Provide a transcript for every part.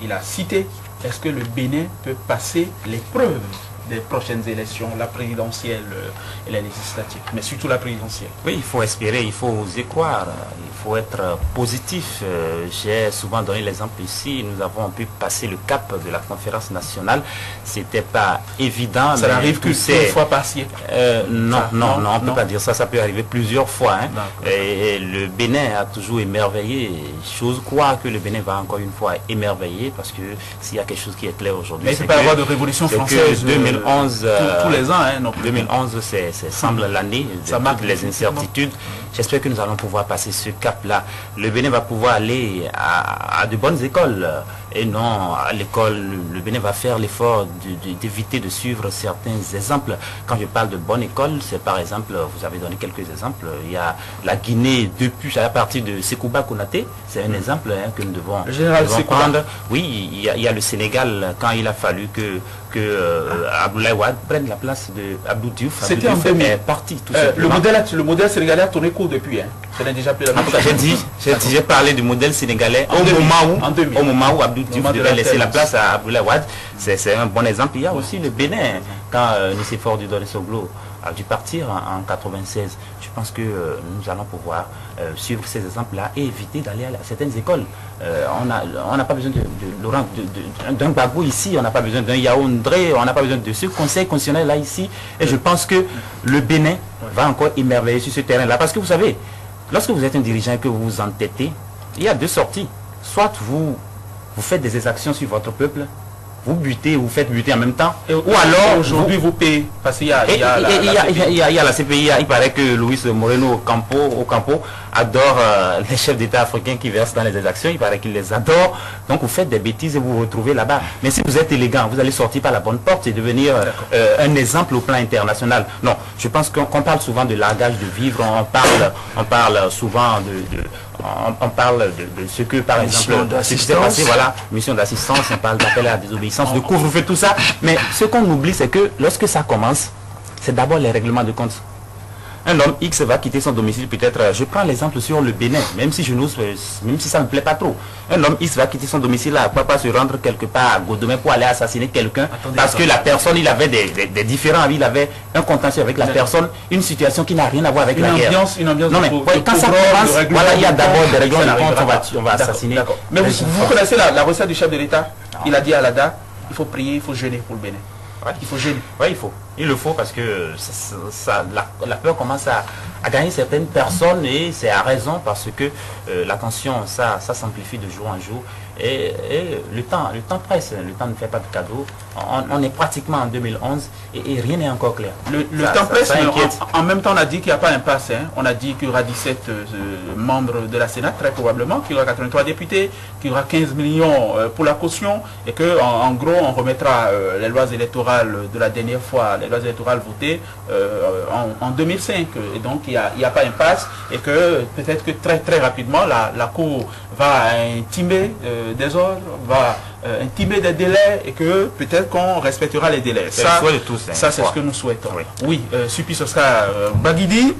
il a cité, est-ce que le Bénin peut passer l'épreuve des prochaines élections, la présidentielle et la législative, mais surtout la présidentielle? Oui, il faut espérer, il faut oser croire, il faut être positif. J'ai souvent donné l'exemple ici, nous avons pu passer le cap de la conférence nationale, c'était pas évident. Ça n'arrive qu'une fois par siècle? Non, on ne peut pas dire ça, ça peut arriver plusieurs fois. Hein. Et le Bénin a toujours émerveillé, j'ose croire que le Bénin va encore une fois émerveiller, parce que s'il y a quelque chose qui est clair aujourd'hui, mais il ne peut pas y avoir de révolution française. 2011, tous les ans, hein, non. 2011, ça semble l'année de toutes les incertitudes. J'espère que nous allons pouvoir passer ce cap-là. Le Bénin va pouvoir aller à de bonnes écoles et non à l'école. Le Bénin va faire l'effort d'éviter de suivre certains exemples. Quand je parle de bonne école, c'est par exemple, vous avez donné quelques exemples. Il y a la Guinée depuis à partir de Sekouba Konaté, c'est un exemple hein, que nous devons prendre. Oui, il y a le Sénégal quand il a fallu que Abdoulaye Wade prenne la place de Abdou Diouf. C'était en 2000. Est parti tout le modèle sénégalais a tourné court depuis. Hein. Ça n'a déjà plus la même chose. J'ai parlé du modèle sénégalais au moment où Abdou Diouf devait laisser la place à Abdoulaye Wade. C'est un bon exemple. Il y a aussi le Bénin. Quand Nicéphore Dudoré Soglo a dû partir en 96, je pense que nous allons pouvoir suivre ces exemples-là et éviter d'aller à certaines écoles. On n'a pas besoin d'un Gbagbo ici, on n'a pas besoin d'un Yaoundé, on n'a pas besoin de ce conseil constitutionnel là ici. Et je pense que le Bénin va encore émerveiller sur ce terrain-là. Parce que vous savez, lorsque vous êtes un dirigeant et que vous vous entêtez, il y a deux sorties. Soit vous faites des exactions sur votre peuple, vous butez, vous faites buter en même temps. Ou alors aujourd'hui vous payez. Parce qu'il y a la CPI, il paraît que Luis Moreno Ocampo adore les chefs d'État africains qui versent dans les exactions, il paraît qu'il les adore. Donc vous faites des bêtises et vous vous retrouvez là-bas. Mais si vous êtes élégant, vous allez sortir par la bonne porte et devenir un exemple au plan international. Non, je pense qu'on parle souvent de largage de vivre, on parle souvent on parle de ce que, par exemple, ce qui s'est passé, voilà, mission d'assistance, on parle d'appel à la désobéissance, de couvre-feu, tout ça. Mais ce qu'on oublie, c'est que lorsque ça commence, c'est d'abord les règlements de compte. Un homme X va quitter son domicile, peut-être, je prends l'exemple sur le Bénin, même si ça ne me plaît pas trop. Un homme X va quitter son domicile là, pourquoi pas se rendre quelque part à Godomé pour aller assassiner quelqu'un, parce que la personne, il avait des différends, il avait un contentieux avec la personne, une situation qui n'a rien à voir avec la guerre. Une ambiance non mais quand ça commence, voilà, il y a d'abord des règlements de compte, on va assassiner. Mais vous connaissez la recette du chef de l'État? Il a dit à l'ADA, il faut prier, il faut jeûner pour le Bénin. Il faut jeûner. Oui, il le faut parce que la peur commence à gagner certaines personnes et c'est à raison parce que la tension, ça s'amplifie de jour en jour et le temps presse, le temps ne fait pas de cadeau. On est pratiquement en 2011 et rien n'est encore clair. Le temps presse, mais en même temps on a dit qu'il n'y a pas d'impasse. Hein. On a dit qu'il y aura 17 membres de la Sénat, très probablement, qu'il y aura 83 députés, qu'il y aura 15 millions pour la caution et qu'en gros on remettra les lois électorales de la dernière fois, les lois électorales votées en 2005. Et donc il n'y a pas d'impasse et que peut-être que très rapidement la Cour va intimer des ordres, va intimer des délais et que peut-être qu'on respectera les délais. Ça c'est ce que nous souhaitons. Oui, Supi, ce sera Baguidi.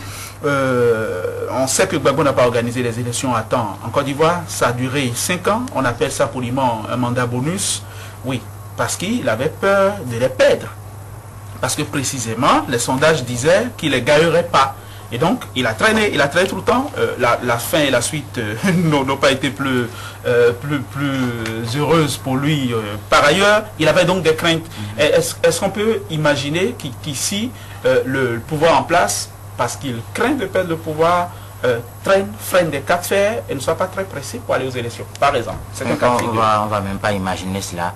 On sait que Gbagbo n'a pas organisé les élections à temps en Côte d'Ivoire. Ça a duré 5 ans. On appelle ça poliment un mandat bonus. Oui, parce qu'il avait peur de les perdre. Parce que précisément, les sondages disaient qu'il ne les gagnerait pas. Et donc, il a traîné tout le temps. La fin et la suite n'ont pas été plus heureuses pour lui. Par ailleurs, il avait donc des craintes. Est-ce qu'on peut imaginer qu'ici, le pouvoir en place, parce qu'il craint de perdre le pouvoir, freine des cas de fer et ne soit pas très pressé pour aller aux élections, par exemple? C'est un cas de figure. On va même pas imaginer cela.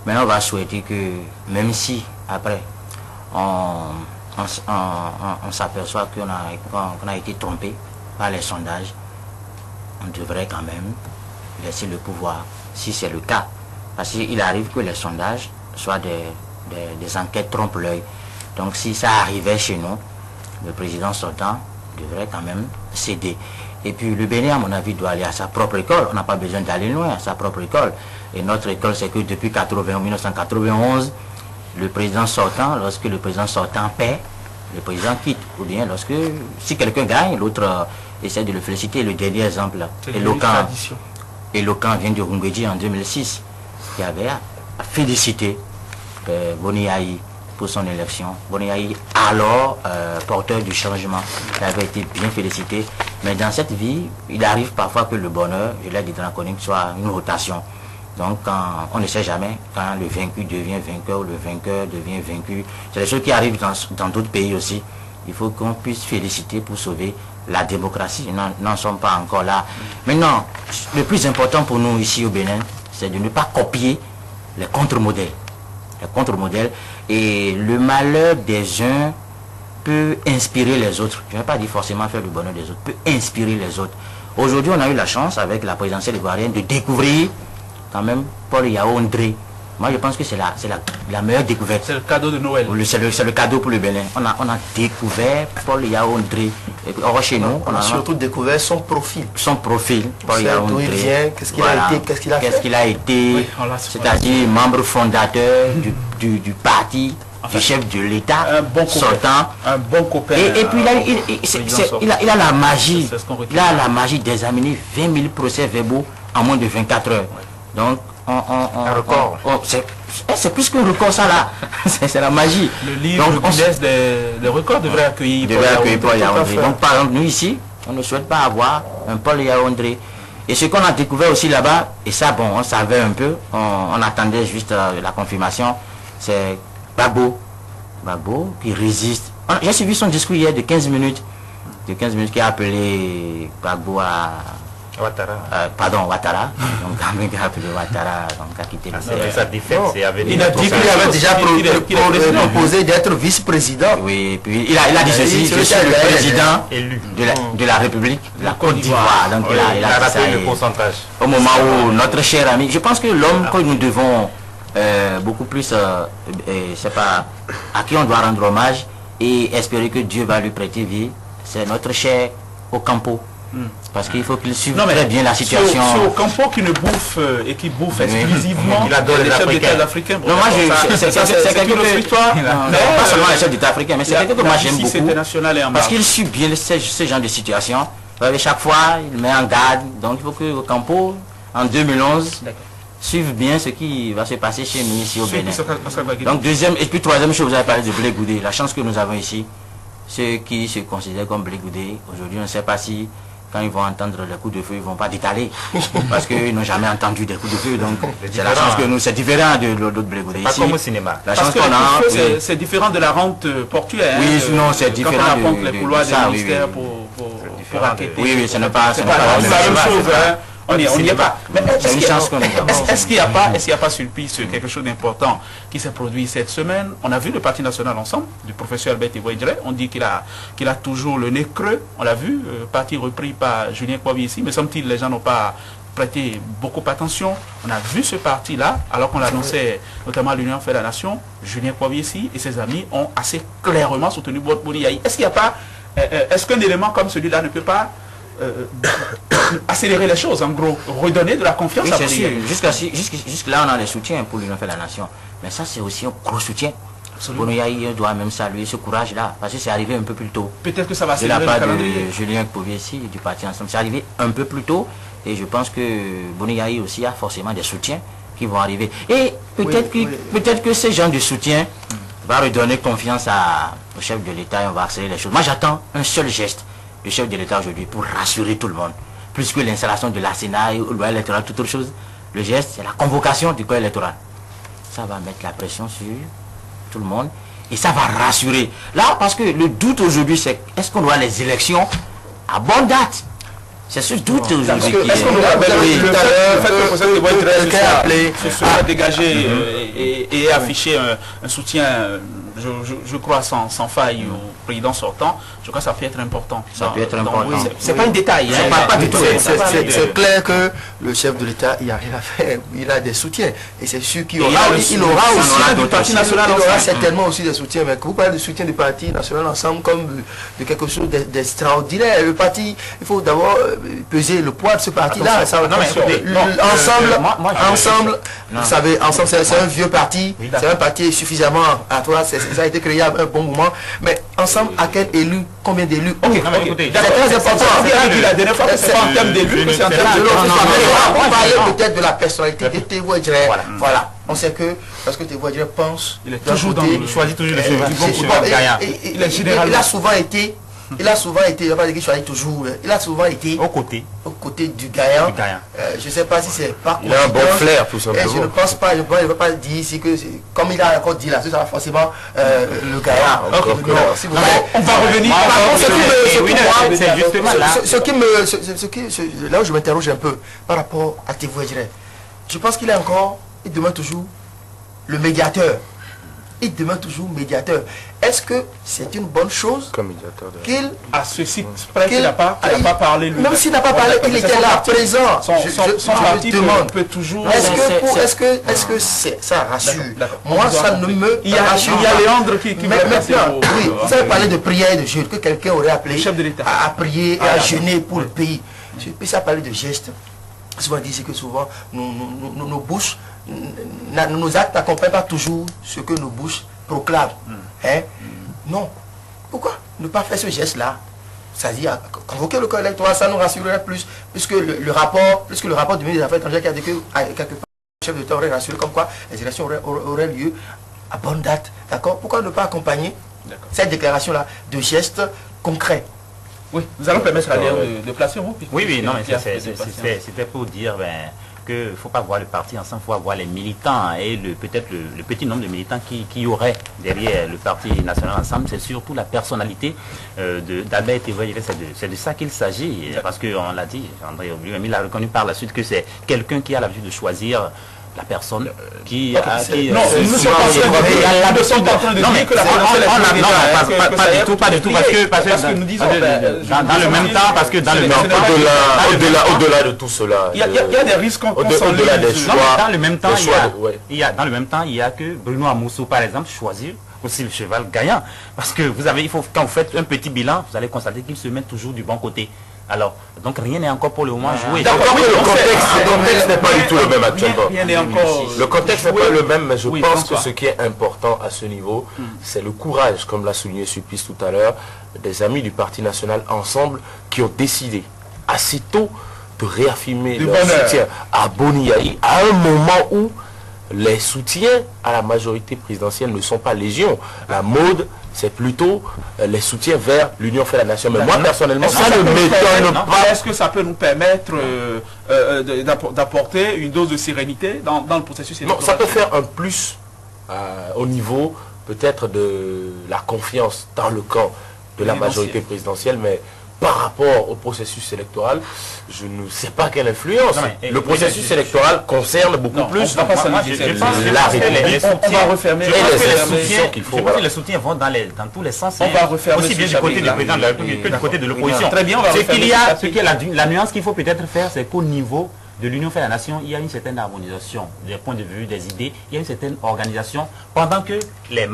Mais on va souhaiter que, même si, après, on s'aperçoit qu'on a été trompé par les sondages, on devrait quand même laisser le pouvoir, si c'est le cas. Parce qu'il arrive que les sondages soient des enquêtes trompe-l'œil. Donc si ça arrivait chez nous, le président sortant devrait quand même céder. Et puis le Bénin, à mon avis, doit aller à sa propre école. On n'a pas besoin d'aller loin, à sa propre école. Et notre école, c'est que depuis 1991, le président sortant, lorsque le président sortant paie, le président quitte. Ou bien si quelqu'un gagne, l'autre essaie de le féliciter. Le dernier exemple éloquent vient de Rungweji en 2006. qui avait à féliciter Boni Yayi pour son élection. Boni Yayi, alors porteur du changement, il avait été bien félicité. Mais dans cette vie, il arrive parfois que le bonheur, je l'ai dit dans la chronique, soit une rotation. Donc on ne sait jamais quand le vaincu devient vainqueur ou le vainqueur devient vaincu. C'est des choses qui arrivent dans d'autres pays aussi. Il faut qu'on puisse féliciter pour sauver la démocratie. Nous n'en sommes pas encore là. Maintenant, le plus important pour nous ici au Bénin, c'est de ne pas copier les contre-modèles. Les contre-modèles. Et le malheur des uns peut inspirer les autres. Je ne vais pas dire forcément faire le bonheur des autres, peut inspirer les autres. Aujourd'hui, on a eu la chance, avec la présidentielle ivoirienne, de découvrir quand même Paul Yaoundé. Moi, je pense que c'est la meilleure découverte. C'est le cadeau de Noël. C'est le cadeau pour le Bénin. On a découvert Paul Yaoundé. Or, chez nous, on a surtout découvert son profil. Son profil, Paul Yaoundé. D'où il vient, qu'est-ce qu'il a été, qu'est-ce qu'il a été. Oui, c'est-à-dire membre fondateur du parti, du chef de l'État, sortant. Un bon copain. Et puis il a la magie. Il a la magie d'examiner 20 000 procès verbaux en moins de 24 heures. Donc, un record. C'est plus qu'un record, ça là. C'est la magie. Le livre des records devrait accueillir Paul Yaoundé. Donc, par exemple, nous ici, on ne souhaite pas avoir un Paul Yaoundé. Et ce qu'on a découvert aussi là-bas, et ça, bon, on savait un peu, on attendait juste la confirmation, c'est Gbagbo qui résiste. J'ai suivi son discours hier de 15 minutes, qui a appelé Gbagbo à Ouattara. Donc, qui a appelé Ouattara, donc a quitté le CR. Il a dit qu'il avait déjà proposé d'être vice-président. Oui, puis il a dit ceci, je suis le président de la République de la Côte d'Ivoire. Donc il a rappelé le pourcentage. Au moment où notre cher ami, je pense que l'homme que nous devons beaucoup plus, c'est pas à qui on doit rendre hommage et espérer que Dieu va lui prêter vie, c'est notre cher Ocampo. Parce qu'il faut qu'il suive très bien la situation. C'est Ocampo qui ne bouffe et qui bouffe exclusivement les chefs d'État africains. Non, moi c'est quelque chose. Pas seulement les chefs d'État africains, mais c'est quelque chose que moi j'aime beaucoup. Parce qu'il suit bien ce genre de situation. Chaque fois, il met en garde. Donc il faut que Ocampo, en 2011, suive bien ce qui va se passer chez nous ici au Bénin. Donc deuxième et puis troisième chose, vous avez parlé de Blé Goudé. La chance que nous avons ici, ceux qui se considèrent comme Blé Goudé, aujourd'hui on ne sait pas si quand ils vont entendre les coups de feu, ils ne vont pas détaler. Parce qu'ils n'ont jamais entendu des coups de feu. Donc c'est la chance que nous, c'est différent de l'autre Blé Goudé. Pas comme au cinéma. La chance qu'on a. C'est différent de la rente portuaire. Oui, sinon c'est différent. Quand on apprend les couloirs des ministères pour enquêter. Oui, ce n'est pas la même chose. On n'y est pas. Mais c'est une chance qu'on a. Est-ce qu'il n'y a pas Sulpice quelque chose d'important qui s'est produit cette semaine? On a vu le Parti national ensemble, du professeur Albert Ivoire. On dit qu'il a toujours le nez creux. On l'a vu, parti repris par Julien Kouabi ici. Mais semble-t-il, les gens n'ont pas prêté beaucoup attention. On a vu ce parti-là, alors qu'on l'annonçait notamment à l'Union fait la Nation. Julien Kouabi ici et ses amis ont assez clairement soutenu Boni Yayi. Est-ce qu'un élément comme celui-là ne peut pas accélérer les choses, en gros, redonner de la confiance à Boni Yayi? Jusque-là, on a des soutiens pour l'Union fait la Nation. Mais ça, c'est aussi un gros soutien. Boni Yayi doit même saluer ce courage-là, parce que c'est arrivé un peu plus tôt. Peut-être que ça va accélérer le calendrier. De la part de Julien Kouabi ici, du Parti Ensemble. C'est arrivé un peu plus tôt, et je pense que Boni Yayi aussi a forcément des soutiens qui vont arriver. Et peut-être que ces gens de soutien va redonner confiance au chef de l'État et on va accélérer les choses. Moi, j'attends un seul geste du chef de l'État aujourd'hui pour rassurer tout le monde. Plus que l'installation de la Sénat et le loi électorale, toute autre chose, le geste, c'est la convocation du corps électoral. Ça va mettre la pression sur tout le monde et ça va rassurer. Là, parce que le doute aujourd'hui, c'est est-ce qu'on doit les élections à bonne date? C'est ce doute aujourd'hui. Est-ce qu'on doit le fait que le président de Bois se soit dégagé et afficher un soutien, je crois, sans faille au président sortant, je crois que ça peut être important. Ça peut être important. C'est pas un détail. Pas du tout. C'est clair que le chef de l'État, il n'y a rien à faire. Il a des soutiens. Et c'est sûr qu'il aura aussi du Parti national. Il aura certainement aussi des soutiens. Mais vous parlez de soutien du Parti national ensemble comme de quelque chose d'extraordinaire. Le parti, il faut d'abord peser le poids de ce parti-là. Ensemble, vous savez, ensemble, c'est un vieux parti. C'est un parti suffisamment à toi. ça a été créé il y a un bon moment. Mais ensemble, à quel élu, combien d'élus? Ok, écoutez, c'est très important. On a dit la dernière fois que c'est pas en termes d'élus, mais c'est en termes de on parlait peut-être de la personnalité de Théo Edjere. Voilà. On sait que, parce que Théo Edjere pense, il est toujours dans il choisit toujours le cheval gagnant. Il a souvent été, il va pas dire qu'il choisit toujours, il a souvent été au côté du gagnant. Je ne sais pas si c'est pas il a un bon flair, tout simplement. Je ne pense pas, je ne veux pas dire ici que, comme il a encore dit là, ce sera forcément le gagnant. On va revenir. C'est justement là. Là où je m'interroge un peu par rapport à Théo Edjere, je pense qu'il est encore, il demeure toujours le médiateur. Il demeure toujours médiateur. Est-ce que c'est une bonne chose qu'il... À ceci, il n'a pas parlé lui. Même s'il n'a pas parlé, il était là, présent. Son parti peut toujours... Est-ce que ça rassure? Moi, ça ne me rassure. Il y a Léandre qui va maintenant, oui, vous avez parlé de prière et de jeûne, que quelqu'un aurait appelé chef de l'État à prier et à jeûner pour le pays. Puis ça a parlé de gestes. Souvent dit que souvent nos bouches, nos actes n'accompagnent pas toujours ce que nos bouches proclament. Non. Pourquoi ne pas faire ce geste-là? C'est-à-dire convoquer le corps électoral, ça nous rassurerait plus, puisque le rapport du ministre des Affaires étrangères qui a dit que quelque part le chef de l'État aurait rassuré comme quoi les élections auraient lieu à bonne date. D'accord? Pourquoi ne pas accompagner cette déclaration-là de gestes concrets? Oui, nous allons permettre à Léon de placer un mot. Oui, non, mais c'était pour dire qu'il ne faut pas voir le parti ensemble, il faut voir les militants et peut-être le petit nombre de militants qui auraient derrière le parti national ensemble. C'est surtout la personnalité d'Albert Théo Edjere, c'est de ça qu'il s'agit. Parce qu'on l'a dit, André Oblium, il a reconnu par la suite que c'est quelqu'un qui a l'habitude de choisir la personne qui a... Non, nous ne sommes pas en train de dire que la non, pas du tout, parce que nous disons dans le même temps, parce que dans le même temps, au-delà de tout cela, il y a des risques qu'on au-delà des choix. Dans le même temps, il y a que Bruno Amoussou, par exemple, choisir aussi le cheval gagnant. Parce que quand vous faites un petit bilan, vous allez constater qu'il se met toujours du bon côté. Alors, donc rien n'est encore pour le moment joué. D'accord, oui, le contexte n'est pas du tout le même actuellement. Le contexte n'est pas le même, mais je pense que ce qui est important à ce niveau, c'est le courage, comme l'a souligné Sulpice tout à l'heure, des amis du Parti national ensemble qui ont décidé assez tôt de réaffirmer leur soutien à Boniaï à un moment où les soutiens à la majorité présidentielle ne sont pas légion. La mode, c'est plutôt les soutiens vers l'Union fait la nation. Mais moi, personnellement, ça ne m'étonne pas. Est-ce que ça peut nous permettre d'apporter une dose de sérénité dans le processus électoral? Non, ça peut faire un plus au niveau peut-être de la confiance dans le camp de la majorité présidentielle, mais par rapport au processus électoral, je ne sais pas quelle influence. Le processus électoral concerne beaucoup plus la République. On va refermer les soutiens vont dans tous les sens. On va refermer aussi bien du côté du président de la République que du côté de l'opposition. Très bien, la nuance qu'il faut peut-être faire, c'est qu'au niveau de l'Union fait la nation, il y a une certaine harmonisation des points de vue, des idées, il y a une certaine organisation, pendant que les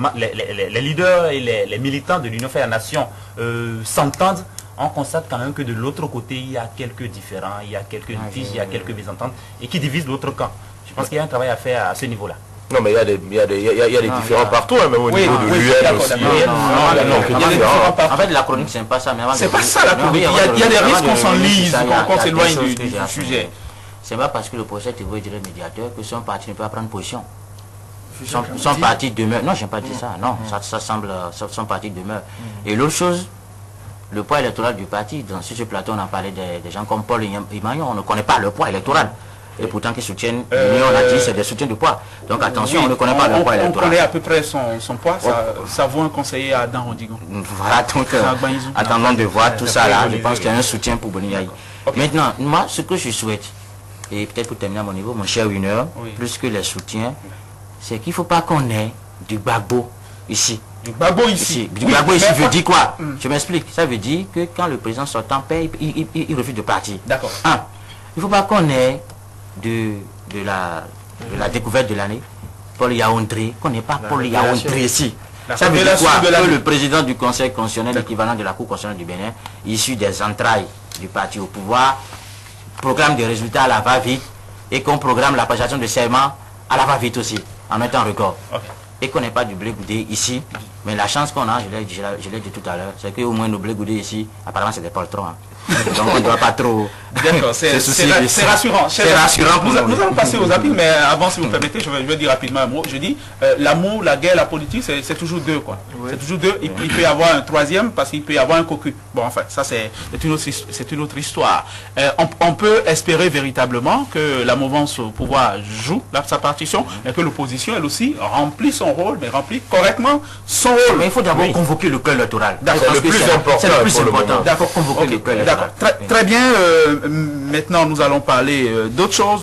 leaders et les militants de l'Union fait la nation s'entendent. On constate quand même que de l'autre côté, il y a quelques différends, il y a quelques litiges, il y a quelques mésententes et qui divisent l'autre camp. Je pense qu'il y a un travail à faire à ce niveau-là. Non, mais il y a des différends partout, même au niveau de l'UN aussi. En fait, la chronique, c'est pas ça. C'est pas ça la chronique. Il y a des risques qu'on s'enlise, qu'on s'éloigne du sujet. C'est pas parce que le procès Théo Edjere médiateur que son parti ne peut pas prendre position. Son parti demeure. Non, je n'ai pas dit ça. Non, ça semble. Son parti demeure. Et l'autre chose, le poids électoral du parti, sur ce plateau, on a parlé des gens comme Paul Imagnon, on ne connaît pas le poids électoral. Et pourtant, qu'ils soutiennent l'Union, on a dit c'est des soutiens de poids. Donc attention, on ne connaît pas le poids électoral. On connaît à peu près son poids, ça vaut un conseiller à Dan Rodigon. Voilà, donc attendons de voir tout ça là. Je pense qu'il y a un soutien pour Boniaï. Maintenant, moi, ce que je souhaite, et peut-être pour terminer à mon niveau, mon cher Winner, plus que les soutiens, c'est qu'il ne faut pas qu'on ait du Gbagbo ici. Du Gbagbo ici. Du Gbagbo ici veut dire quoi? Je m'explique. Ça veut dire que quand le président sortant paye, il refuse de partir. D'accord. Il ne faut pas qu'on ait de la découverte de l'année Paul Yaoundé, qu'on n'ait pas Paul Yaoundé ici. Ça veut dire quoi? Que le président du Conseil constitutionnel, l'équivalent de la Cour constitutionnelle du Bénin, issu des entrailles du parti au pouvoir, programme des résultats à la va-vite et qu'on programme la passation de serment à la va-vite aussi, en un temps record. et qu'on n'ait pas du blé goudé ici, mais la chance qu'on a, je l'ai dit tout à l'heure, c'est qu'au moins nos blé goudés ici, apparemment c'est des poltrons. Hein. Donc on ne doit pas trop... D'accord, c'est rassurant. C'est rassurant. Nous allons passer aux appuis, mais avant, si vous permettez, je vais dire rapidement un mot. Je dis, l'amour, la guerre, la politique, c'est toujours deux, quoi. Oui. C'est toujours deux. Il peut y avoir un troisième parce qu'il peut y avoir un cocu. Bon, enfin, ça c'est une autre histoire. On peut espérer véritablement que la mouvance au pouvoir joue sa partition, et que l'opposition, elle aussi, remplit son rôle, mais remplit correctement son rôle. Mais il faut d'abord convoquer le cœur électoral. C'est le plus important. C'est le plus important. D'accord, convoquer le cœur électoral. Très bien, maintenant nous allons parler d'autre chose.